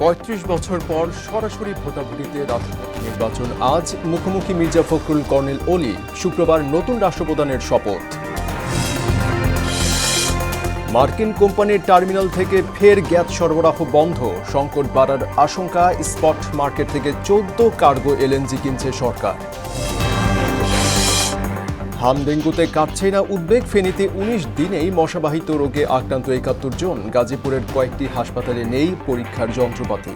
৩৫ বছর পর সরাসরি ভোটাভুটিতে রাষ্ট্রপতি নির্বাচন আজ মুখোমুখি মির্জা ফখরুল কর্নেল ওলি শুক্রবার নতুন রাষ্ট্রপ্রধানের শপথ। মার্কিন কোম্পানির টার্মিনাল থেকে ফের গ্যাস সরবরাহ বন্ধ, সংকট বাড়ার আশঙ্কা। স্পট মার্কেট থেকে 14 কার্গো এলএনজি কিনছে সরকার। হামডেঙ্গুতে কাটছে না উদ্বেগ, ফেনীতে 19 দিনেই মশাবাহিত রোগে আক্রান্ত 71 জন। গাজীপুরের কয়েকটি হাসপাতালে নেই পরীক্ষার যন্ত্রপাতি।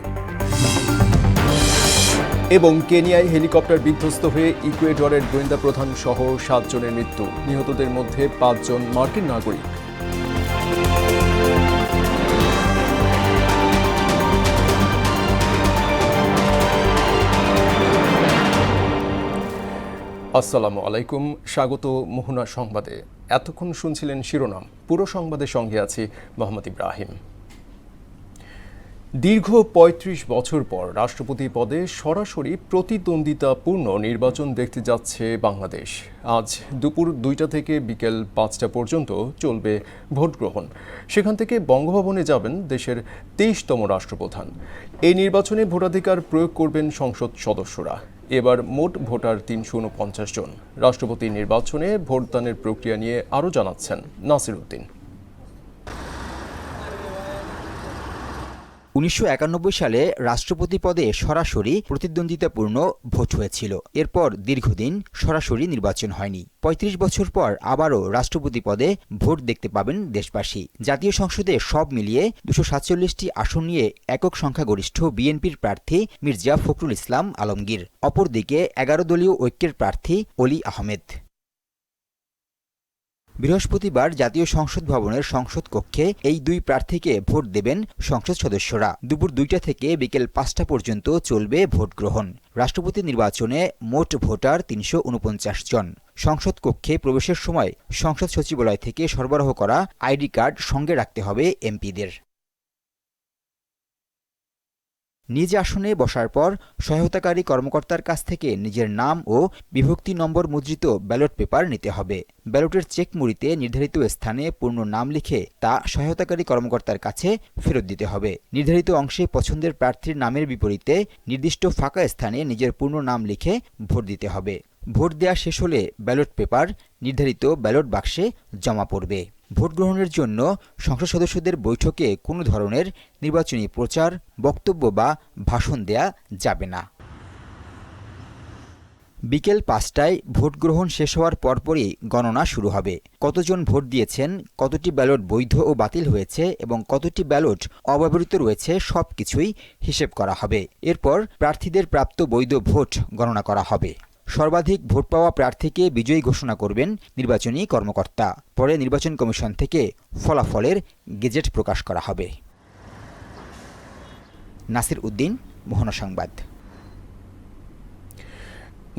এবং কেনিয়ায় হেলিকপ্টার বিধ্বস্ত হয়ে ইকুয়েডরের গোয়েন্দা প্রধান সহ 7 জনের মৃত্যু, নিহতদের মধ্যে 5 জন মার্কিন নাগরিক। আসসালামু আলাইকুম, স্বাগত মোহনা সংবাদে। এতক্ষণ শুনছিলেন শিরোনাম, পুরো সংবাদের সঙ্গে আছি মোহাম্মদ ইব্রাহিম। দীর্ঘ ৩৫ বছর পর রাষ্ট্রপতি পদে সরাসরি প্রতিদ্বন্দ্বিতাপূর্ণ নির্বাচন দেখতে যাচ্ছে বাংলাদেশ। আজ দুপুর 2টা থেকে বিকেল 5টা পর্যন্ত চলবে ভোট গ্রহণ। সেখান থেকে বঙ্গভবনে যাবেন দেশের 23তম রাষ্ট্রপ্রধান। এই নির্বাচনে ভোটাধিকার প্রয়োগ করবেন সংসদ সদস্যরা। এবার মোট ভোটার 349 জন। রাষ্ট্রপতি নির্বাচনে ভোটদানের প্রক্রিয়া নিয়ে আরও জানাচ্ছেন নাসির উদ্দিন। ১৯৯১ সালে রাষ্ট্রপতি পদে সরাসরি প্রতিদ্বন্দ্বিতাপূর্ণ ভোট হয়েছিল। এরপর দীর্ঘদিন সরাসরি নির্বাচন হয়নি। ৩৫ বছর পর আবারও রাষ্ট্রপতি পদে ভোট দেখতে পাবেন দেশবাসী। জাতীয় সংসদে সব মিলিয়ে ২৪৭টি আসন নিয়ে একক সংখ্যাগরিষ্ঠ বিএনপির প্রার্থী মির্জা ফখরুল ইসলাম আলমগীর, অপরদিকে 11 দলীয় ঐক্যের প্রার্থী অলি আহমেদ। বৃহস্পতিবার জাতীয় সংসদ ভবনের সংসদ কক্ষে এই দুই প্রার্থীকে ভোট দেবেন সংসদ সদস্যরা। দুপুর 2টা থেকে বিকেল 5টা পর্যন্ত চলবে ভোট গ্রহণ। রাষ্ট্রপতি নির্বাচনে মোট ভোটার 349 জন। সংসদ কক্ষে প্রবেশের সময় সংসদ সচিবালয় থেকে সরবরাহ করা আইডি কার্ড সঙ্গে রাখতে হবে এমপিদের। নিজ আসনে বসার পর সহায়তাকারী কর্মকর্তার কাছ থেকে নিজের নাম ও বিভক্তি নম্বর মুদ্রিত ব্যালট পেপার নিতে হবে। ব্যালটের চেক মুড়িতে নির্ধারিত স্থানে পূর্ণ নাম লিখে তা সহায়তাকারী কর্মকর্তার কাছে ফেরত দিতে হবে। নির্ধারিত অংশে পছন্দের প্রার্থীর নামের বিপরীতে নির্দিষ্ট ফাঁকা স্থানে নিজের পূর্ণ নাম লিখে ভোট দিতে হবে। ভোট দেয়া শেষ হলে ব্যালট পেপার নির্ধারিত ব্যালট বাক্সে জমা পড়বে। ভোট গ্রহণের জন্য সংসদ সদস্যদের বৈঠকে কোনো ধরনের নির্বাচনী প্রচার, বক্তব্য বা ভাষণ দেয়া যাবে না। বিকেল 5টায় ভোট গ্রহণ শেষ হওয়ার পরপরই গণনা শুরু হবে। কতজন ভোট দিয়েছেন, কতটি ব্যালট বৈধ ও বাতিল হয়েছে এবং কতটি ব্যালট অব্যবহৃত রয়েছে সবকিছুই হিসেব করা হবে। এরপর প্রার্থীদের প্রাপ্ত বৈধ ভোট গণনা করা হবে। সর্বাধিক ভোট পাওয়া প্রার্থীকে বিজয়ী ঘোষণা করবেন নির্বাচনী কর্মকর্তা। পরে নির্বাচন কমিশন থেকে ফলাফলের গেজেট প্রকাশ করা হবে। নাসির উদ্দিন, মোহনা সংবাদ।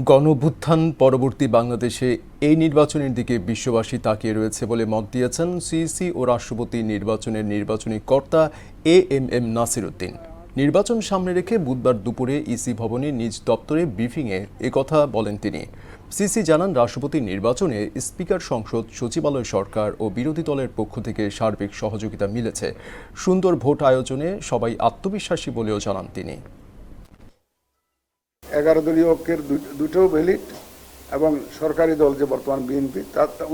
গণঅভ্যুত্থান পরবর্তী বাংলাদেশে এই নির্বাচনের দিকে বিশ্ববাসী তাকিয়ে রয়েছে বলে মত দিয়েছেন সিইসি ও রাষ্ট্রপতি নির্বাচনের নির্বাচনী কর্তা এএমএম নাসির উদ্দিন। নির্বাচন সামনে রেখে বুধবার দুপুরে ইসি ভবনে নিজ দপ্তরে ব্রিফিংয়ে একথা বলেন তিনি। সিসি জানান, রাষ্ট্রপতি নির্বাচনে স্পিকার সংসদ, সচিবালয়, সরকার ও বিরোধী দলের পক্ষ থেকে সার্বিক সহযোগিতা মিলেছে। সুন্দর ভোট আয়োজনে সবাই আত্মবিশ্বাসী বলেও জানান তিনি। 11 দলীয় ঐক্যের দুটোও ভ্যালিড এবং সরকারি দল যে বর্তমান বিএনপি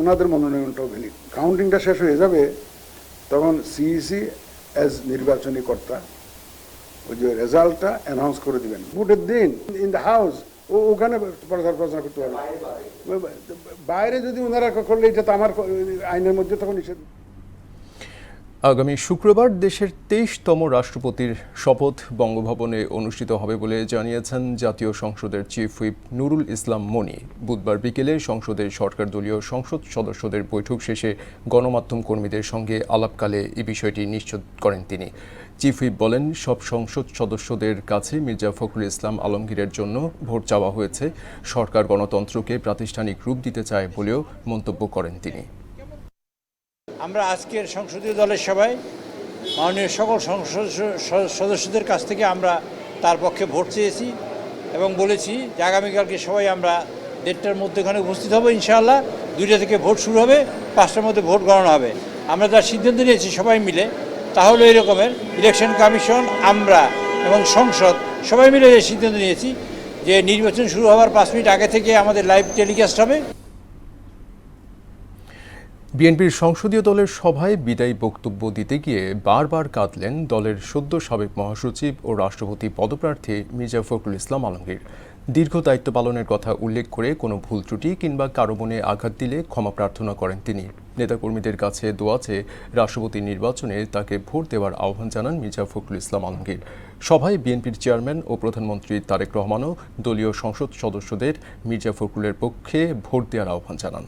ওনাদের মনোনয়নটাও ভ্যালিড। কাউন্টিংটা শেষ হয়ে যাবে, তখন সিইসি অ্যাজ নির্বাচনী কর্তা ওই যে রেজাল্টটা অ্যানাউন্স করে দিবেন ভোটের দিন ইন দ্য হাউস। ওখানে প্রচার করতে হবে। বাইরে যদি ওনারা করলে এটা তো আমার আইনের মধ্যে তখন নিষেধ। আগামী শুক্রবার দেশের 23তম রাষ্ট্রপতির শপথ বঙ্গভবনে অনুষ্ঠিত হবে বলে জানিয়েছেন জাতীয় সংসদের চিফ হুইপ নুরুল ইসলাম মনি। বুধবার বিকেলে সংসদের সরকার দলীয় সংসদ সদস্যদের বৈঠক শেষে গণমাধ্যম কর্মীদের সঙ্গে আলাপকালে এই বিষয়টি নিশ্চিত করেন তিনি। চিফ হুইপ বলেন, সব সংসদ সদস্যদের কাছে মির্জা ফখরুল ইসলাম আলমগীরের জন্য ভোট চাওয়া হয়েছে। সরকার গণতন্ত্রকে প্রাতিষ্ঠানিক রূপ দিতে চায় বলেও মন্তব্য করেন তিনি। আমরা আজকের সংসদীয় দলের সভায় মাননীয় সকল সংসদ সদস্যদের কাছ থেকে আমরা তার পক্ষে ভোট চেয়েছি এবং বলেছি যে আগামীকালকে সবাই আমরা 1:30টার মধ্যে এখানে উপস্থিত হব। ইনশাআল্লাহ 2টা থেকে ভোট শুরু হবে, 5টার মধ্যে ভোট গণনা হবে। আমরা যা সিদ্ধান্ত নিয়েছি সবাই মিলে তা হলো এই রকমের, ইলেকশন কমিশন, আমরা এবং সংসদ সবাই মিলে এই সিদ্ধান্ত নিয়েছি যে নির্বাচন শুরু হওয়ার 5 মিনিট আগে থেকে আমাদের লাইভ টেলিকাস্ট হবে। বিএনপির সংসদীয় দলের সভায় বিদায়ী বক্তব্য দিতে গিয়ে বারবার কাঁদলেন দলের সদ্য সাবেক মহাসচিব ও রাষ্ট্রপতি পদপ্রার্থী মির্জা ফখরুল ইসলাম আলমগীর। দীর্ঘ দায়িত্ব পালনের কথা উল্লেখ করে কোনো ভুল ত্রুটি কিংবা কারো মনে আঘাত দিলে ক্ষমা প্রার্থনা করেন তিনি। নেতাকর্মীদের কাছে দোয়া চেয়ে রাষ্ট্রপতি নির্বাচনে তাকে ভোট দেওয়ার আহ্বান জানান মির্জা ফখরুল ইসলাম আলমগীর। সভায় বিএনপির চেয়ারম্যান ও প্রধানমন্ত্রী তারেক রহমানও দলীয় সংসদ সদস্যদের মির্জা ফখরুলের পক্ষে ভোট দেওয়ার আহ্বান জানান।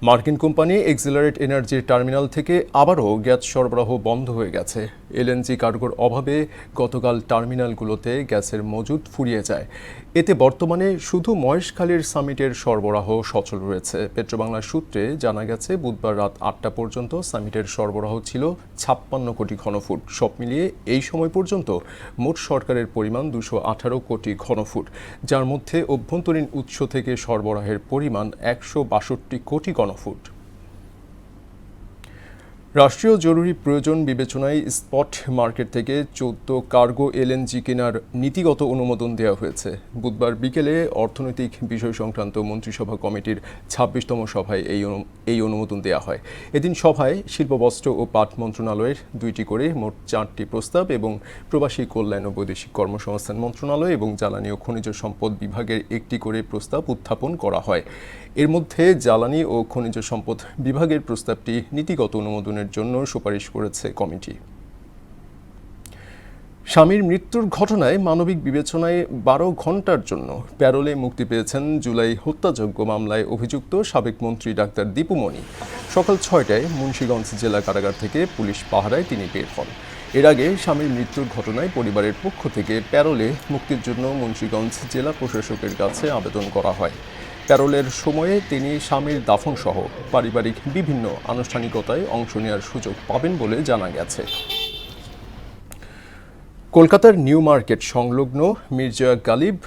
মার্কিন কোম্পানি এক্সিলারেট এনার্জির টার্মিনাল থেকে আবারও গ্যাস সরবরাহ বন্ধ হয়ে গেছে। এলএনজি কার্গোর অভাবে গতকাল টার্মিনালগুলোতে গ্যাসের মজুদ ফুরিয়ে যায়। এতে বর্তমানে শুধু মহেশখালীর সামিটের সরবরাহ সচল রয়েছে। পেট্রোবাংলার সূত্রে জানা গেছে বুধবার রাত 8টা পর্যন্ত সামিটের সরবরাহ ছিল 56 কোটি ঘনফুট। সব মিলিয়ে এই সময় পর্যন্ত মোট সরকারের পরিমাণ 218 কোটি ঘনফুট, যার মধ্যে অভ্যন্তরীণ উৎস থেকে সরবরাহের পরিমাণ 162 কোটি ঘনফুট। রাষ্ট্রীয় জরুরি প্রয়োজন বিবেচনায় স্পট মার্কেট থেকে 14 কার্গো এলএনজি কেনার নীতিগত অনুমোদন দেওয়া হয়েছে। বুধবার বিকেলে অর্থনৈতিক বিষয় সংক্রান্ত মন্ত্রিসভা কমিটির 26তম সভায় এই অনুমোদন দেওয়া হয়। এদিন সভায় শিল্প, বস্ত্র ও পাট মন্ত্রণালয়ের 2টি করে মোট 4টি প্রস্তাব এবং প্রবাসী কল্যাণ ও বৈদেশিক কর্মসংস্থান মন্ত্রণালয় এবং জ্বালানি ও খনিজ সম্পদ বিভাগের 1টি করে প্রস্তাব উত্থাপন করা হয়। এর মধ্যে জ্বালানি ও খনিজ সম্পদ বিভাগের প্রস্তাবটি নীতিগত অনুমোদনের জন্য সুপারিশ করেছে কমিটি। স্বামীর মৃত্যুর ঘটনায় মানবিক বিবেচনায় 12 ঘণ্টার জন্য প্যারোলে মুক্তি পেয়েছেন জুলাই হত্যাযজ্ঞ মামলায় অভিযুক্ত সাবেক মন্ত্রী ডাক্তার দীপু মনি। সকাল 6টায় মুন্সিগঞ্জ জেলা কারাগার থেকে পুলিশ পাহারায় তিনি বের হন। এর আগে স্বামীর মৃত্যুর ঘটনায় পরিবারের পক্ষ থেকে প্যারোলে মুক্তির জন্য মুন্সিগঞ্জ জেলা প্রশাসকের কাছে আবেদন করা হয়। প্যারোলের সময়ে তিনি স্বামীর দাফন সহ পারিবারিক বিভিন্ন আনুষ্ঠানিকতায় অংশ নেওয়ার সুযোগ পাবেন বলে জানা গেছে। কলকাতার নিউ মার্কেট সংলগ্ন মির্জা গালিব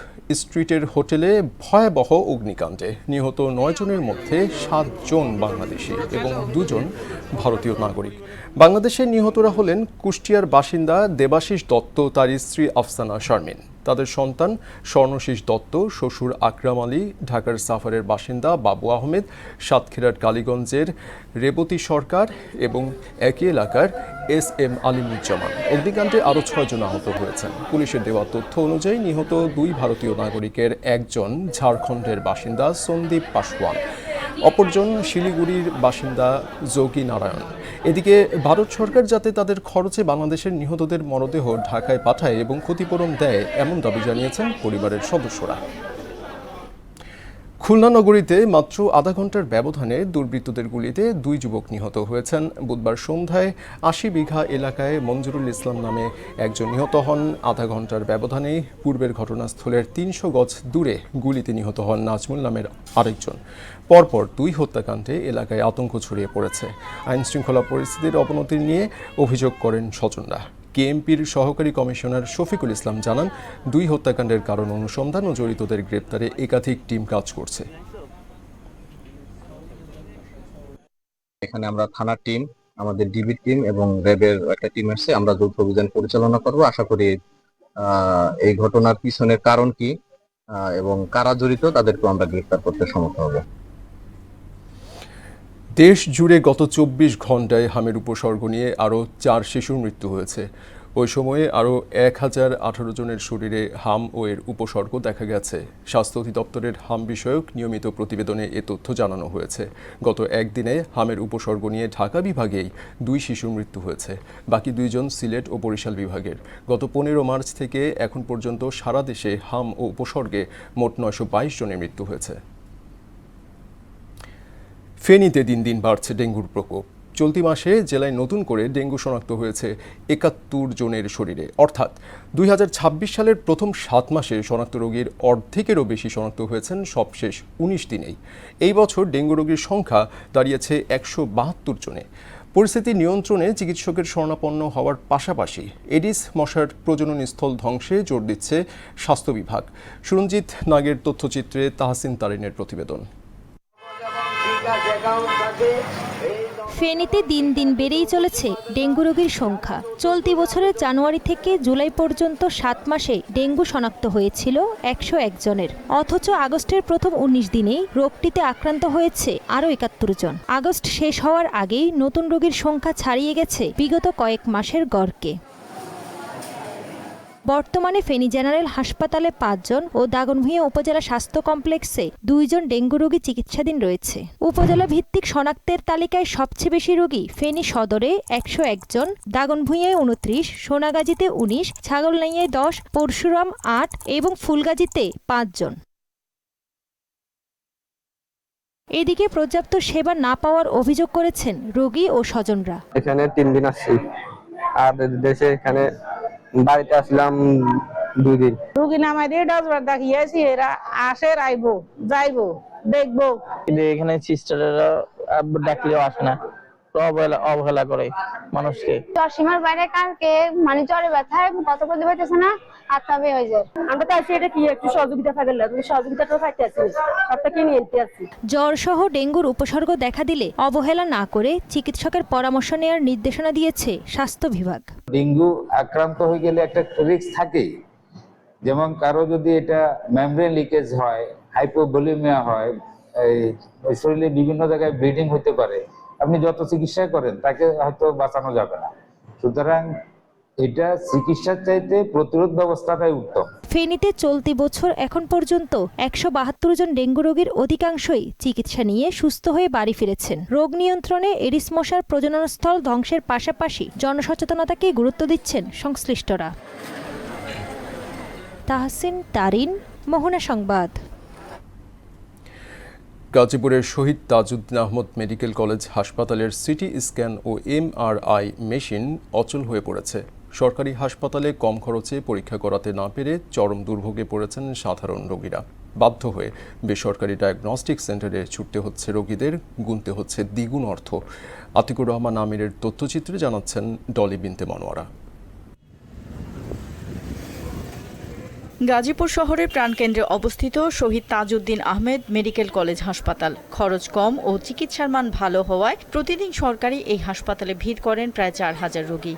স্ট্রিটের হোটেলে ভয়াবহ অগ্নিকাণ্ডে নিহত 9 জনের মধ্যে 7 জন বাংলাদেশি এবং 2 জন ভারতীয় নাগরিক। বাংলাদেশে নিহতরা হলেন কুষ্টিয়ার বাসিন্দা দেবাশিস দত্ত, তার স্ত্রী আফসানা শারমিন। তাদের সন্তান স্বর্ণশীষ দত্ত, শ্বশুর আকরাম আলী, ঢাকার সাফারের বাসিন্দা বাবু আহমেদ, সাতক্ষীরার কালীগঞ্জের রেবতী সরকার এবং একই এলাকার SM আলিমুজ্জামান। অগ্নিকাণ্ডে আরও 6 জন আহত হয়েছেন। পুলিশের দেওয়া তথ্য অনুযায়ী নিহত 2 ভারতীয় নাগরিকের একজন ঝাড়খণ্ডের বাসিন্দা সন্দীপ পাসওয়ান, অপরজন শিলিগুড়ির বাসিন্দা যোগী নারায়ণ। এদিকে ভারত সরকার যাতে তাদের খরচে বাংলাদেশের নিহতদের মরদেহ ঢাকায় পাঠায় এবং ক্ষতিপূরণ দেয়, এমন দাবি জানিয়েছেন পরিবারের সদস্যরা। খুলনা নগরীতে মাত্র আধা ঘন্টার ব্যবধানে দুর্বৃত্তদের গুলিতে 2 যুবক নিহত হয়েছেন। বুধবার সন্ধ্যায় 80 বিঘা এলাকায় মঞ্জুরুল ইসলাম নামে একজন নিহত হন। আধা ঘন্টার ব্যবধানে পূর্বের ঘটনাস্থলের 300 গজ দূরে গুলিতে নিহত হন নাজমুল নামের আরেকজন। পরপর 2 হত্যাকাণ্ডে এলাকায় আতঙ্ক ছড়িয়ে পড়েছে। আইনশৃঙ্খলা পরিস্থিতির অবনতি নিয়ে অভিযোগ করেন স্বজনরা। কেএমপির সহকারী কমিশনার শফিকুল ইসলাম জানান, 2 হত্যাকাণ্ডের কারণ অনুসন্ধান ও জড়িতদের গ্রেপ্তারে একাধিক টিম কাজ করছে। এখানে আমরা থানার টিম, আমাদের ডিবি টিম এবং র্যাবের একটা টিম আছে। আমরা যৌথ অভিযান পরিচালনা করব। আশা করি এই ঘটনার পিছনের কারণ কি এবং কারা জড়িত তাদেরকে আমরা গ্রেপ্তার করতে সমর্থ হব। দেশ জুড়ে গত 24 ঘন্টায় হামের উপসর্গ নিয়ে আরও 4 শিশুর মৃত্যু হয়েছে। ওই সময়ে আরও 1018 জনের শরীরে হাম ও এর উপসর্গ দেখা গেছে। স্বাস্থ্য অধিদপ্তরের হাম বিষয়ক নিয়মিত প্রতিবেদনে এ তথ্য জানানো হয়েছে। গত একদিনে হামের উপসর্গ নিয়ে ঢাকা বিভাগেই 2 শিশুর মৃত্যু হয়েছে। বাকি 2 জন সিলেট ও বরিশাল বিভাগের। গত 15 মার্চ থেকে এখন পর্যন্ত সারা দেশে হাম ও উপসর্গে মোট 922 জনের মৃত্যু হয়েছে। ফেনীতে দিন দিন বাড়ছে ডেঙ্গুর প্রকোপ। চলতি মাসে জেলায় নতুন করে ডেঙ্গু শনাক্ত হয়েছে 71 জনের শরীরে, অর্থাৎ 2026 সালের প্রথম 7 মাসে শনাক্ত রোগীর অর্ধেকেরও বেশি শনাক্ত হয়েছেন সবশেষ 19 দিনেই। এই বছর ডেঙ্গু রোগীর সংখ্যা দাঁড়িয়েছে 172 জনে। পরিস্থিতি নিয়ন্ত্রণে চিকিৎসকের শরণাপন্ন হওয়ার পাশাপাশি এডিস মশার প্রজনন স্থল ধ্বংসে জোর দিচ্ছে স্বাস্থ্য বিভাগ। সুরঞ্জিত নাগের তথ্যচিত্রে তাহসিন তারিনের প্রতিবেদন। ফেনীতে দিন দিন বেড়েই চলেছে ডেঙ্গু রোগীর সংখ্যা। চলতি বছরের জানুয়ারি থেকে জুলাই পর্যন্ত 7 মাসে ডেঙ্গু শনাক্ত হয়েছিল 101 জনের। অথচ আগস্টের প্রথম 19 দিনেই রোগটিতে আক্রান্ত হয়েছে আরও 71 জন। আগস্ট শেষ হওয়ার আগেই নতুন রোগীর সংখ্যা ছাড়িয়ে গেছে বিগত কয়েক মাসের গড়কে। বর্তমানে ফেনী জেনারেল হাসপাতালে 5 জন ও দাগনভূঞা উপজেলা স্বাস্থ্য কমপ্লেক্সে 2 জন ডেঙ্গু রোগী চিকিৎসাধীন রয়েছে। উপজেলা ভিত্তিক শনাক্তের তালিকায় সবচেয়ে বেশি রোগী ফেনী সদরে 101 জন, দাগনভূঞায় 29, সোনাগাজীতে 19, ছাগলনাইয়ায় 10, পরশুরাম 8 এবং ফুলগাজীতে 5 জন। এদিকে পর্যাপ্ত সেবা না পাওয়ার অভিযোগ করেছেন রোগী ও স্বজনরা। এখানে 3 দিন আসছি, আর দেশে এখানে বাড়িতে আসলাম 2 দিন। রোগী নামাই দিয়ে ডজবার দেখিয়েছি, এরা আসে, আইবো যাইবো দেখবো। এখানে সিস্টাররা ডাকলেও আসে না, অবহেলা করে মানুষকে। সীমার বাইরে কালকে মানে জ্বরে ব্যথায় কত করতে পারতেছে না, আত্মাবে হয়ে যায়। আমরা তো আছি, এটা কি একটু সহযোগিতা পাইলে, সহযোগিতাটা পাইতে আছি, সবটা কি নিয়ে আছি। জ্বর সহ ডেঙ্গুর উপসর্গ দেখা দিলে অবহেলা না করে চিকিৎসকের পরামর্শ নেওয়ার নির্দেশনা দিয়েছে স্বাস্থ্য বিভাগ। ডেঙ্গু আক্রান্ত হয়ে গেলে একটা রিস্ক থাকেই, যেমন কারো যদি এটা মেমব্রেন লিকেজ হয়, হাইপোভলিউমিয়া হয়, এই শরীরে বিভিন্ন জায়গায় ব্লিডিং হতে পারে, আপনি যত চিকিৎসা করেন তাকে হয়তো বাঁচানো যাবে না। সুতরাং এটা চিকিৎসার চাইতে প্রতিরোধ ব্যবস্থাটাই উত্তম। ফেনীতে চলতি বছর এখন পর্যন্ত 172 জন ডেঙ্গু রোগীর অধিকাংশই চিকিৎসা নিয়ে সুস্থ হয়ে বাড়ি ফিরেছেন। রোগ নিয়ন্ত্রণে এডিস মশার প্রজননস্থল ধ্বংসের পাশাপাশি জনসচেতনতাকে গুরুত্ব দিচ্ছেন সংশ্লিষ্টরা। তাহসিন তারিন, মোহনা সংবাদ। গাজীপুরের শহীদ তাজউদ্দিন আহমদ মেডিকেল কলেজ হাসপাতালের সিটি স্ক্যান ও MRI মেশিন অচল হয়ে পড়েছে। সরকারি হাসপাতালে কম খরচে পরীক্ষা করাতে না পেরে চরম দুর্ভোগে পড়েছেন সাধারণ রোগীরা। বাধ্য হয়ে বেসরকারি ডায়াগনস্টিক সেন্টারে ছুটতে হচ্ছে রোগীদের, গুনতে হচ্ছে দ্বিগুণ অর্থ। আতিকুর রহমান আমিরের তথ্যচিত্রে জানাচ্ছেন ডলি বিনতে মনোয়ারা। গাজীপুর শহরের প্রাণকেন্দ্রে অবস্থিত শহীদ তাজউদ্দিন আহমেদ মেডিকেল কলেজ হাসপাতাল। খরচ কম ও চিকিৎসার মান ভালো হওয়ায় প্রতিদিন সরকারি এই হাসপাতালে ভিড় করেন প্রায় 4000 রোগী।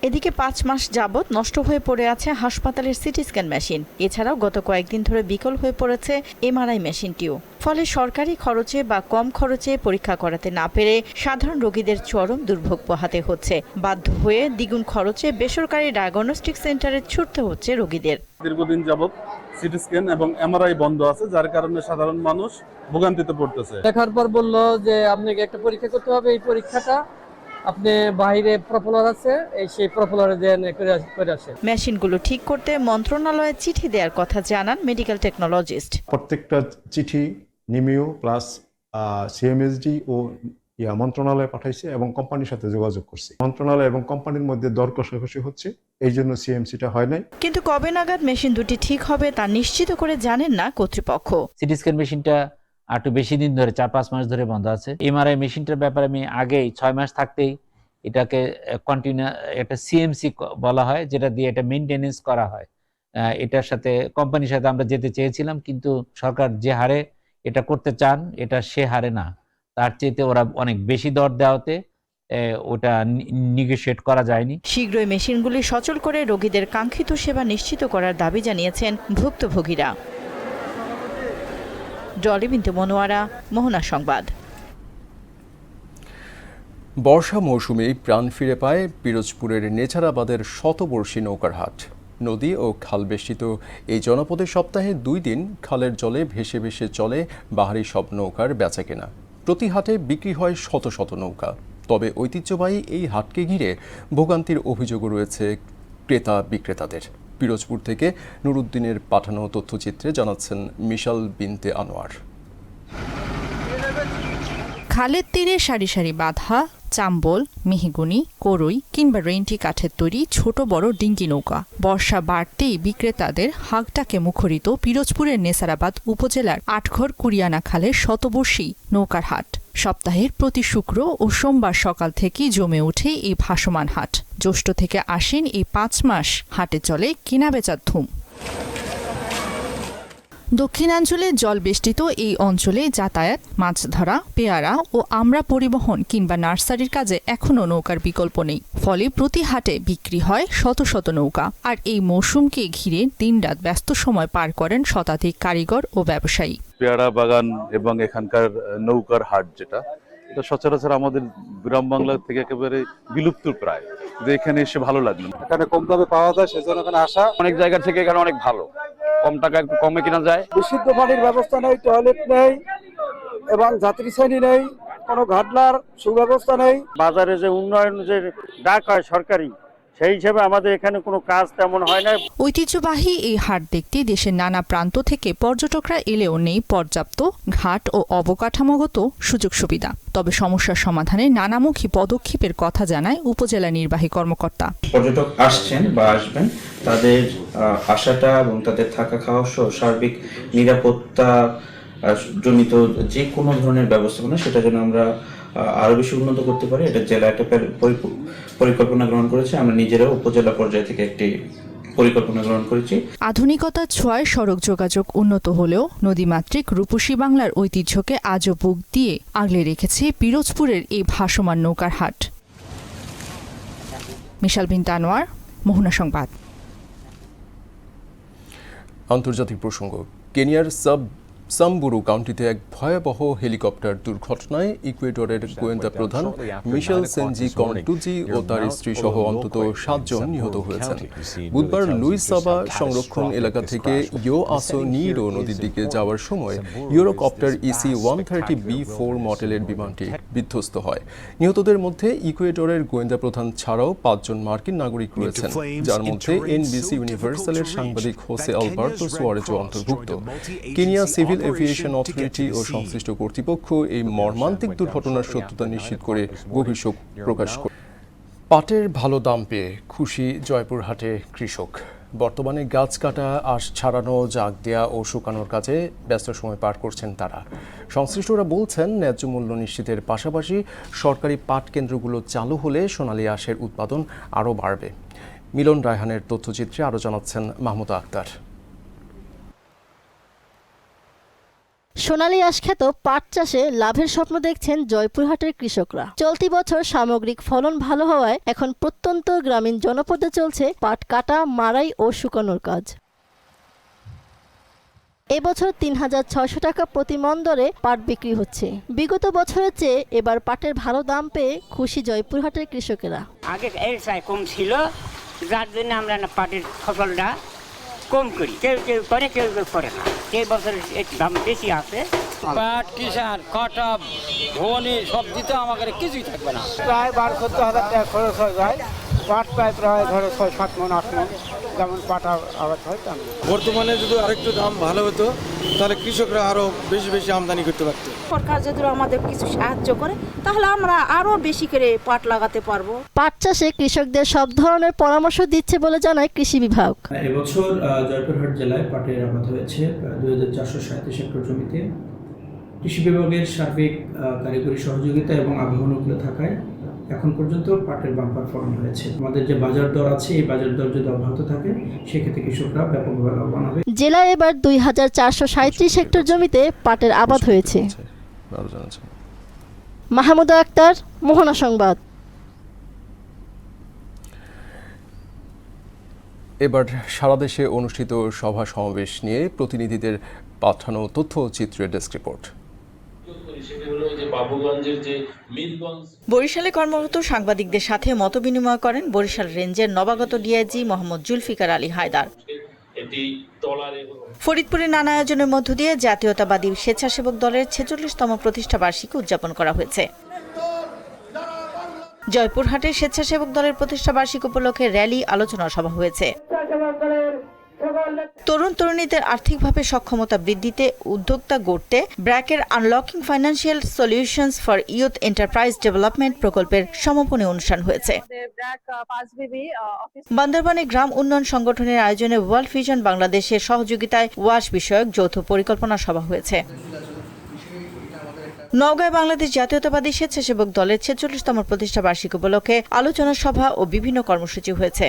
এদিকে 5 মাস যাবৎ নষ্ট হয়ে পড়ে আছে হাসপাতালের সিটি স্ক্যান মেশিন। এছাড়াও গত কয়েকদিন ধরে বিকল হয়ে পড়েছে MRI মেশিনটিও। ফলে সরকারি খরচে বা কম খরচে পরীক্ষা করাতে না পেরে সাধারণ রোগীদের চরম দুর্ভোগ পোহাতে হচ্ছে। বাধ্য হয়ে দ্বিগুণ খরচে বেসরকারি ডায়াগনস্টিক সেন্টারে ছুটতে হচ্ছে রোগীদের। দীর্ঘদিন যাবৎ সিটি স্ক্যান এবং MRI বন্ধ আছে, যার কারণে সাধারণ মানুষ ভোগান্তিতে পড়তেছে। দেখার পর বললো যে আপনাকে একটা পরীক্ষা করতে হবে, এই পরীক্ষাটা আপনি বাইরে প্রপোলার আছে, সেই প্রপোলারে দেন করে আসে। মেশিনগুলো ঠিক করতে মন্ত্রণালয়ে চিঠি দেওয়ার কথা জানান মেডিকেল টেকনোলজিস্ট। প্রত্যেকটা চিঠি নিমিও প্লাস CMSD ও মন্ত্রণালয়ে পাঠাইছে এবং কোম্পানির সাথে যোগাযোগ করছে। মন্ত্রণালয় এবং কোম্পানির মধ্যে দর কষাকষি হচ্ছে, এই জন্য CMC-টা হয় নাই। কিন্তু কবে নাগাদ মেশিন দুটি ঠিক হবে তা নিশ্চিত করে জানেন না কর্তৃপক্ষ। সিটি স্ক্যান মেশিনটা একটু বেশি দিন ধরে 4-5 মাস ধরে বন্ধ আছে। MRI মেশিনটার ব্যাপারে আমি আগেই 6 মাস থাকতেই এটাকে কন্টিনিউ একটা CMC বলা হয়, যেটা দিয়ে এটা মেইনটেনেন্স করা হয়। এটার সাথে কোম্পানির সাথে আমরা যেতে চেয়েছিলাম, কিন্তু সরকার যে হারে এটা করতে চান এটা সে হারে না, তার চেয়ে ওরা অনেক বেশি দর দেওয়াতে ওটা নেগোশিয়েট করা যায়নি। শীঘ্রই মেশিনগুলি সচল করে রোগীদের কাঙ্ক্ষিত সেবা নিশ্চিত করার দাবি জানিয়েছেন ভুক্তভোগীরা। ডলি বিনতে মনোয়ারা, মোহনা সংবাদ। বর্ষা মৌসুমে প্রাণ ফিরে পায় পিরোজপুরের নেছারাবাদের শতবর্ষী নৌকার হাট। নদী ও খাল বেষ্টিত এই জনপদে সপ্তাহে 2 দিন খালের জলে ভেসে ভেসে চলে বাহারি সব নৌকার বেচাকেনা। প্রতি হাটে বিক্রি হয় শত শত নৌকা। তবে ঐতিহ্যবাহী এই হাটকে ঘিরে ভোগান্তির অভিযোগও রয়েছে ক্রেতা বিক্রেতাদের। পিরোজপুর থেকে নুরুদ্দিনের পাঠানো তথ্যচিত্রে জানাচ্ছেন মিশাল বিনতে আনোয়ার। খালের তীরে সারি সারি বাঁধা চাম্বল, মেহগুনি, করই কিংবা রেন্টি কাঠের তৈরি ছোট বড় ডিঙ্গি নৌকা। বর্ষা বাড়তেই বিক্রেতাদের হাঁকটাকে মুখরিত পিরোজপুরের নেছারাবাদ উপজেলার আটঘর কুরিয়ানা খালের শতবর্ষী নৌকার হাট। সপ্তাহের প্রতি শুক্র ও সোমবার সকাল থেকেই জমে ওঠে এই ভাসমান হাট। জ্যৈষ্ঠ থেকে আশ্বিন এই 5 মাস হাটে চলে কেনাবেচার ধুম। দক্ষিণাঞ্চলে জলবেষ্টিত এই অঞ্চলে যাতায়াত, মাছ ধরা, পেয়ারা ও আমড়া পরিবহন কিংবা নার্সারির কাজে এখনও নৌকার বিকল্প নেই। ফলে প্রতি হাটে বিক্রি হয় শত শত নৌকা। আর এই মৌসুমকে ঘিরে দিনরাত ব্যস্ত সময় পার করেন শতাধিক কারিগর ও ব্যবসায়ী। পেয়ারা বাগান এবং এখানকার নৌকার হাট যেটা, এটা সচরাচর আমাদের গ্রাম বাংলা থেকে একেবারে বিলুপ্ত প্রায়, যে এখানে এসে ভালো লাগলো। এখানে কম দামে পাওয়া যায়, সেজন্য এখানে আসা। অনেক জায়গা থেকে এখানে অনেক ভালো, কম টাকা একটু কমে কিনা যায়। বিশুদ্ধ পানির ব্যবস্থা নেই, টয়লেট নেই এবং যাত্রী শ্রেণী নেই, কোনো ঘাটলার সুব্যবস্থা নেই। বাজারে যে উন্নয়ন যে ডাক হয় সরকারি, সেই হিসেবে আমাদের এখানে কোনো কাজ তেমন হয় না। ঐতিহ্যবাহী এই হাট দেখতে দেশের নানা প্রান্ত থেকে পর্যটকরা এলেও নেই পর্যাপ্ত ঘাট ও অবকাঠামোগত সুযোগ সুবিধা। তবে সমস্যার সমাধানে নানামুখী পদক্ষেপের কথা জানায় উপজেলা নির্বাহী কর্মকর্তা। পর্যটক আসছেন বা আসবেন, তাদের আসাটা এবং তাদের থাকা খাওয়া সহ সার্বিক নিরাপত্তা জনিত যে কোনো ধরনের ব্যবস্থাপনা, সেটা যেন আমরা আরো বেশি উন্নত করতে পারি, এটা জেলা একটা পরিকল্পনা গ্রহণ করেছে। আমরা নিজেরাও উপজেলা পর্যায় থেকে একটি পরিকল্পনা গ্রহণ করেছি। আধুনিকতার ছোঁয়ায় সড়ক যোগাযোগ উন্নত হলেও নদীমাতৃক রূপসী বাংলার ঐতিহ্যকে আজও বুক দিয়ে আগলে রেখেছে পিরোজপুরের এই ভাসমান নৌকার হাট। মিশাল বিনতে আনোয়ার, মোহনা সংবাদ। আন্তর্জাতিক প্রসঙ্গ। কেনিয়ার সাম্বুরু কাউন্টিতে এক ভয়াবহ হেলিকপ্টার দুর্ঘটনায় ইকুয়েডরের গোয়েন্দা প্রধান মিশেল সেনজি কন্টুজি ও তার স্ত্রী সহ অন্তত 7 জন নিহত হয়েছেন। বুধবার লুইসাবা সংরক্ষণ এলাকা থেকে ইয়ো আসো নিরো নদীর দিকে যাওয়ার সময় ইউরোকপ্টার EC-130B4 মডেলের বিমানটি বিধ্বস্ত হয়। নিহতদের মধ্যে ইকুয়েডরের গোয়েন্দা প্রধান ছাড়াও 5 জন মার্কিন নাগরিক রয়েছেন, যার মধ্যে NBC ইউনিভার্সালের সাংবাদিক হোসে আলবার্তো সোয়ারেজও অন্তর্ভুক্ত। কেনিয়া সিভিল এভিয়েশন অথরিটি ও সংশ্লিষ্ট কর্তৃপক্ষ এই মর্মান্তিক দুর্ঘটনার সত্যতা নিশ্চিত করে গভীর শোক প্রকাশ করে। পাটের ভালো দাম পেয়ে খুশি জয়পুরহাটে কৃষক। বর্তমানে গাছ কাটা, আঁশ ছাড়ানো, জাগ দেয়া ও শুকানোর কাজে ব্যস্ত সময় পার করছেন তারা। সংশ্লিষ্টরা বলছেন, ন্যায্য মূল্য নিশ্চিতের পাশাপাশি সরকারি পাট কেন্দ্রগুলো চালু হলে সোনালী আঁশের উৎপাদন আরও বাড়বে। মিলন রায়হানের তথ্যচিত্রে আরও জানাচ্ছেন মাহমুদা আক্তার। সোনালী আঁশ খ্যাত পাট চাষে লাভের স্বপ্ন দেখছেন জয়পুরহাটের কৃষকরা। চলতি বছর সামগ্রিক ফলন ভালো হওয়ায় এখন প্রত্যন্ত গ্রামীণ জনপদে চলছে পাট কাটা, মাড়াই ও শুকানোর কাজ। এবছর 3600 টাকা প্রতি মণ দরে পাট বিক্রি হচ্ছে। বিগত বছরের চেয়ে এবার পাটের ভালো দাম পেয়ে খুশি জয়পুরহাটের কৃষকেরা। আগে এর চাই কম ছিল, যার জন্য আমরা পাটের ফসলটা কম করি, কেউ কেউ করে কেউ কেউ করে না। এই বছর দাম বেশি আছে। পাট, কিষান, কাটা, ভুবনি সব দিতে আমাদের কিছুই থাকবে না। প্রায় 12-14 হাজার টাকা খরচ হয়ে যায়। পাট প্রায় ধরো 6-7 মণ 8 মণ যেমন পাট আবাদ হয়। বর্তমানে যদি আরেকটু দাম ভালো হতো তাহলে কৃষকরা আরো বেশি বেশি আমদানি করতে পারত। সরকার যদি আমাদের কিছু সাহায্য করে তাহলে আমরা আরো বেশি করে পাট লাগাতে পারবো। পাট চাষে কৃষকদের সব ধরনের পরামর্শ দিচ্ছে বলে জানায় কৃষি বিভাগ। এবছর জয়পুরহাট জেলায় পাটের আবাদ হয়েছে 2437 হেক্টর জমিতে। কৃষি বিভাগের সার্বিক কারিগরি সহযোগিতা এবং আবহাওয়ানুকূলে থাকায় এখন পর্যন্ত পাটের বাম্পার ফলন হয়েছে। আমাদের যে বাজার দর আছে, এই বাজার দর যদি অব্যাহত থাকে সেক্ষেত্রে কৃষকরা ব্যাপকভাবে লাভবান হবে। জেলায় এবার 2437 হেক্টর জমিতে পাটের আবাদ হয়েছে। মাহমুদা আক্তার, মোহনা সংবাদ। এবার সারা দেশে অনুষ্ঠিত সভা সমাবেশ নিয়ে প্রতিনিধিদের পাঠানো তথ্যচিত্রের ডেস্ক রিপোর্ট। বরিশালে কর্মরত সাংবাদিকদের সাথে মতবিনিময় করেন বরিশাল রেঞ্জের নবাগত ডিআইজি মোহাম্মদ জুলফিকার আলী হায়দার। ফরিদপুরে নানা আয়োজনের মধ্য দিয়ে জাতীয়তাবাদী স্বেচ্ছাসেবক দলের 46তম প্রতিষ্ঠা বার্ষিকী উদযাপন করা হয়েছে। জয়পুরহাটে স্বেচ্ছাসেবক দলের প্রতিষ্ঠা বার্ষিকী উপলক্ষে র্যালি, আলোচনা সভা হয়েছে। তরুণ তরুণীদের আর্থিকভাবে সক্ষমতা বৃদ্ধিতে উদ্যোক্তা গড়তে ব্র্যাকের unlocking financial solutions for youth enterprise development প্রকল্পের সমাপনী অনুষ্ঠান হয়েছে। বান্দরবানে গ্রাম উন্নয়ন সংগঠনের আয়োজনে ওয়ার্ল্ড ভিশন বাংলাদেশের সহযোগিতায় ওয়াশ বিষয়ক যৌথ পরিকল্পনা সভা হয়েছে। নওগাঁয় বাংলাদেশ জাতীয়তাবাদী স্বেচ্ছাসেবক দলের 46তম প্রতিষ্ঠা বার্ষিকী উপলক্ষে আলোচনা সভা ও বিভিন্ন কর্মসূচি হয়েছে।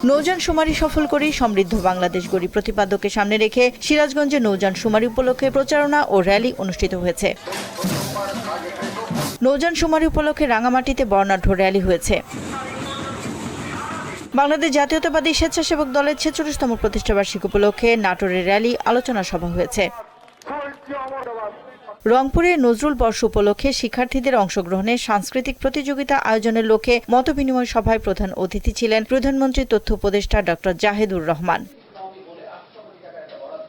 নৌযান শুমারি সফল করেই সমৃদ্ধ বাংলাদেশ গড়ি প্রতিপাদ্যকে সামনে রেখে সিরাজগঞ্জে নৌযান শুমারি উপলক্ষে প্রচারণা ও র্যালি অনুষ্ঠিত হয়েছে। নৌযান শুমারি উপলক্ষে রাঙামাটিতে বর্ণাঢ্য র্যালি হয়েছে। বাংলাদেশ জাতীয়তাবাদী স্বেচ্ছাসেবক দলের 46তম প্রতিষ্ঠাবার্ষিকী উপলক্ষে নাটোরের র্যালি আলোচনা সভা হয়েছে। রংপুরে নজরুল বর্ষ উপলক্ষে শিক্ষার্থীদের অংশগ্রহণে সাংস্কৃতিক প্রতিযোগিতা আয়োজনের লক্ষ্যে মতবিনিময় সভায় প্রধান অতিথি ছিলেন প্রধানমন্ত্রী তথ্য উপদেষ্টা ডক্টর জাহেদুর রহমান।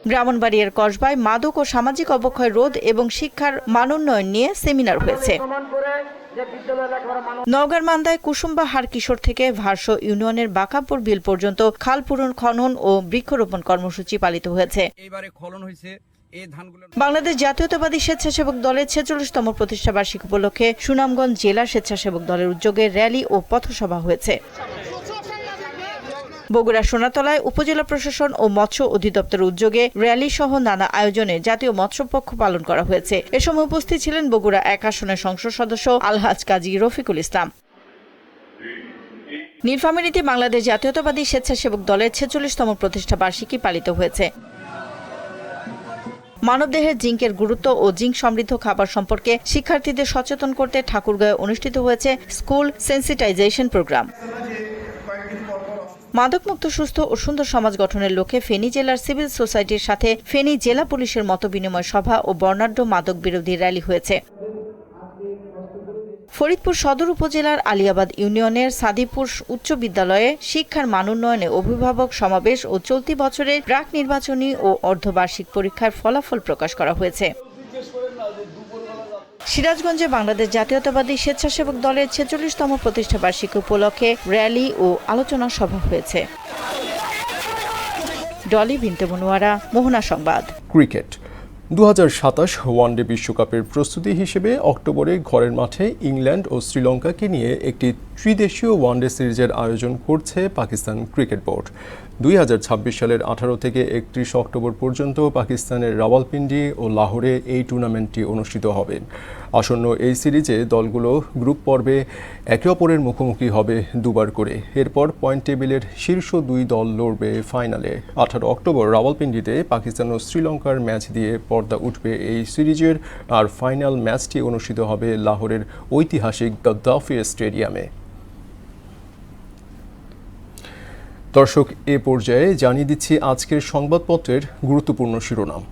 ব্রাহ্মণবাড়িয়ার কসবায় মাদক ও সামাজিক অবক্ষয় রোধ এবং শিক্ষার মানোন্নয়ন নিয়ে সেমিনার হয়েছে। নওগাঁর মান্দায় কুসুম্বাহার কিশোর থেকে ভারসো ইউনিয়নের বাকাপুর বিল পর্যন্ত খাল পূরণ, খনন ও বৃক্ষরোপণ কর্মসূচি পালিত হয়েছে। বাংলাদেশ জাতীয়তাবাদী স্বেচ্ছাসেবক দলের 46তম প্রতিষ্ঠাবার্ষিকী উপলক্ষে সুনামগঞ্জ জেলা স্বেচ্ছাসেবক দলের উদ্যোগে র্যালি ও পথসভা হয়েছে। বগুড়া সোনাতলায় উপজেলা প্রশাসন ও মৎস্য অধিদপ্তরের উদ্যোগে র্যালি সহ নানা আয়োজনে জাতীয় মৎস্য পক্ষ পালন করা হয়েছে। এ সময় উপস্থিত ছিলেন বগুড়া 1 আসনের সংসদ সদস্য আলহাজ কাজী রফিকুল ইসলাম। নীলফামারীতে বাংলাদেশ জাতীয়তাবাদী স্বেচ্ছাসেবক দলের 46তম প্রতিষ্ঠাবার্ষিকী পালিত হয়েছে। মানবদেহের জিঙ্কের গুরুত্ব ও জিঙ্ক সমৃদ্ধ খাবার সম্পর্কে শিক্ষার্থীদের সচেতন করতে ঠাকুরগাঁয়ে অনুষ্ঠিত হয়েছে স্কুল সেন্সিটাইজেশন প্রোগ্রাম। মাদকমুক্ত সুস্থ ও সুন্দর সমাজ গঠনের লক্ষ্যে ফেনী জেলার সিভিল সোসাইটির সাথে ফেনী জেলা পুলিশের মতবিনিময় সভা ও বর্ণাঢ্য মাদক বিরোধী র্যালি হয়েছে। ফরিদপুর সদর উপজেলার আলিয়াবাদ ইউনিয়নের সাদিপুর উচ্চ বিদ্যালয়ে শিক্ষার মানোন্নয়নে অভিভাবক সমাবেশ ও চলতি বছরের প্রাক নির্বাচনী ও অর্ধবার্ষিক পরীক্ষার ফলাফল প্রকাশ করা হয়েছে। সিরাজগঞ্জে বাংলাদেশ জাতীয়তাবাদী স্বেচ্ছাসেবক দলের 46তম প্রতিষ্ঠাবার্ষিকী উপলক্ষে র্যালি ও আলোচনা সভা হয়েছে। ডলি বিনতে মনোয়ারা, মোহনা সংবাদ। ক্রিকেট 2027 ওয়ানডে বিশ্বকাপের প্রস্তুতি হিসেবে অক্টোবরে ঘরের মাঠে ইংল্যান্ড ও শ্রীলঙ্কাকে নিয়ে একটি ত্রিদেশীয় ওয়ানডে সিরিজের আয়োজন করছে পাকিস্তান ক্রিকেট বোর্ড। 2026 সালের 18 থেকে 31 অক্টোবর পর্যন্ত পাকিস্তানের রাওয়ালপিন্ডি ও লাহোরে এই টুর্নামেন্টটি অনুষ্ঠিত হবে। আসন্ন এই সিরিজে দলগুলো গ্রুপ পর্বে একে অপরের মুখোমুখি হবে দুবার করে। এরপর পয়েন্ট টেবিলের শীর্ষ 2 দল লড়বে ফাইনালে। 18 অক্টোবর রাওয়ালপিন্ডিতে পাকিস্তান ও শ্রীলঙ্কার ম্যাচ দিয়ে পর্দা উঠবে এই সিরিজের, আর ফাইনাল ম্যাচটি অনুষ্ঠিত হবে লাহোরের ঐতিহাসিক গাদ্দাফি স্টেডিয়ামে। দর্শক, এ পর্যায়ে জানিয়ে দিচ্ছি আজকের সংবাদপত্রের গুরুত্বপূর্ণ শিরোনাম।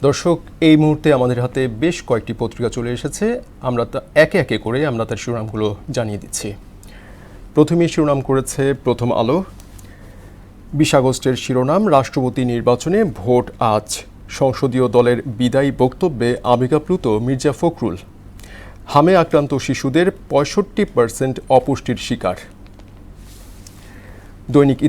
দর্শক, এই মুহূর্তে আমাদের হাতে বেশ কয়েকটি পত্রিকা চলে এসেছে। আমরা একে একে করে তার শিরোনামগুলো জানিয়ে দিচ্ছি। প্রথমেই শিরোনাম করেছে প্রথম আলো। 20 আগস্টের শিরোনাম, রাষ্ট্রপতি নির্বাচনে ভোট আজ। সংসদীয় দলের বিদায়ী বক্তব্যে আবেগাপ্লুত মির্জা ফখরুল। হামে আক্রান্ত শিশুদের 65% অপুষ্টির শিকার। দৈনিক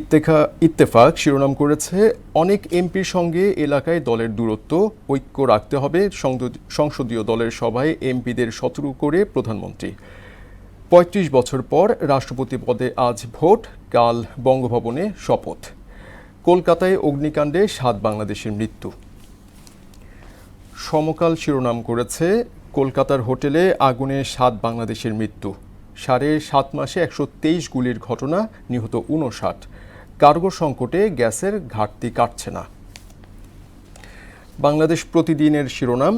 ইত্তেফাক শিরোনাম করেছে, অনেক এমপির সঙ্গে এলাকায় দলের দূরত্ব, ঐক্য রাখতে হবে। সংসদীয় দলের সভায় এমপিদের সতর্ক করে প্রধানমন্ত্রী। 35 বছর পর রাষ্ট্রপতি পদে আজ ভোট, কাল বঙ্গভবনে শপথ। কলকাতায় অগ্নিকাণ্ডে 7 বাংলাদেশের মৃত্যু। সমকাল শিরোনাম করেছে, কলকাতার হোটেলে আগুনে 7 বাংলাদেশের মৃত্যু। 7.5 মাসে 123 গুলির ঘটনা, নিহত 59। কার্গো সংকটে গ্যাসের ঘাটতি কাটছে না। বাংলাদেশ প্রতিদিনের শিরোনাম,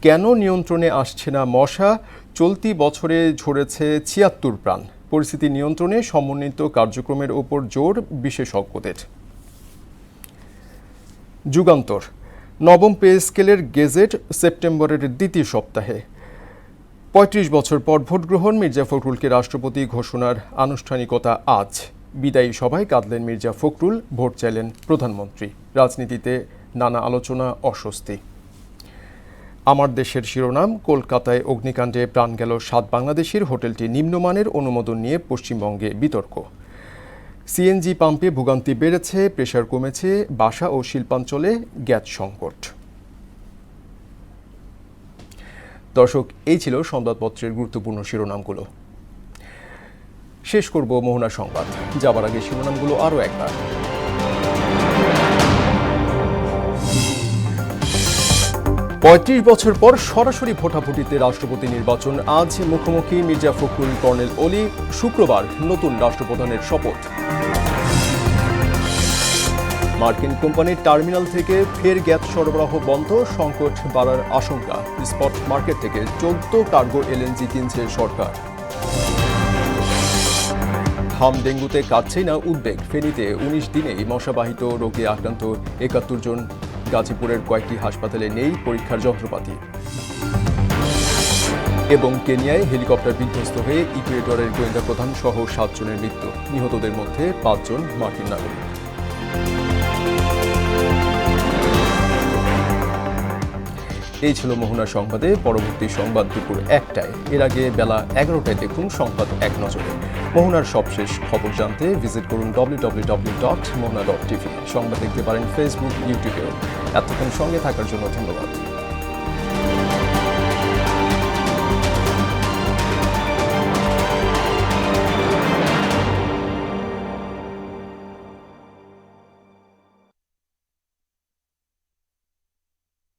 কেন নিয়ন্ত্রণে আসছে না মশা, চলতি বছরে ঝরেছে 76 প্রাণ। পরিস্থিতি নিয়ন্ত্রণে সমন্বিত কার্যক্রমের ওপর জোর বিশেষজ্ঞদের। যুগান্তর, নবম পে স্কেলের গেজেট সেপ্টেম্বরের দ্বিতীয় সপ্তাহে। 35 বছর পর ভোট গ্রহণ, মির্জা ফখরুলকে রাষ্ট্রপতি ঘোষণার আনুষ্ঠানিকতা আজ। বিদায়ী সভায় কাঁদলেন মির্জা ফখরুল, ভোট চাইলেন প্রধানমন্ত্রী। রাজনীতিতে নানা আলোচনা, অস্বস্তি। আমার দেশের শিরোনাম, কলকাতায় অগ্নিকাণ্ডে প্রাণ গেল 7 বাংলাদেশের, হোটেলটি নিম্নমানের, অনুমোদন নিয়ে পশ্চিমবঙ্গে বিতর্ক। সিএনজি পাম্পে ভোগান্তি বেড়েছে, প্রেসার কমেছে, বাসা ও শিল্পাঞ্চলে গ্যাস সংকট। দর্শক, এই ছিল সংবাদপত্রের গুরুত্বপূর্ণ শিরোনামগুলো। শেষ করব মোহনা সংবাদ। যাবার আগে শিরোনামগুলো আরও একবার। ৩৫ বছর পর সরাসরি ভোটাভুটিতে রাষ্ট্রপতি নির্বাচন। আজ মুখোমুখি মির্জা ফখরুল, কর্নেল অলি। শুক্রবার নতুন রাষ্ট্রপ্রধানের শপথ। মার্কিন কোম্পানির টার্মিনাল থেকে ফের গ্যাস সরবরাহ বন্ধ, সংকট বাড়ার আশঙ্কা। স্পট মার্কেট থেকে 14 কার্গো এলএনজি কিনছে সরকার। হাম ডেঙ্গুতে কাটছেই না উদ্বেগ। ফেনীতে 19 দিনেই মশাবাহিত রোগে আক্রান্ত 71 জন। গাজীপুরের কয়েকটি হাসপাতালে নেই পরীক্ষার যন্ত্রপাতি। এবং কেনিয়ায় হেলিকপ্টার বিধ্বস্ত হয়ে ইকুয়েডরের গোয়েন্দা প্রধান সহ 7 জনের মৃত্যু। নিহতদের মধ্যে 5 জন মার্কিন নাগরিক। এই ছিল মোহনা সংবাদে। পরবর্তী সংবাদ দুপুর 1টায়। এর আগে বেলা 11টায় দেখুন সংবাদ এক নজরে। মোহনার সবশেষ খবর জানতে ভিজিট করুন www.mohana.tv। সংবাদ দেখতে পারেন ফেসবুক, ইউটিউবেও। এতক্ষণ সঙ্গে থাকার জন্য ধন্যবাদ।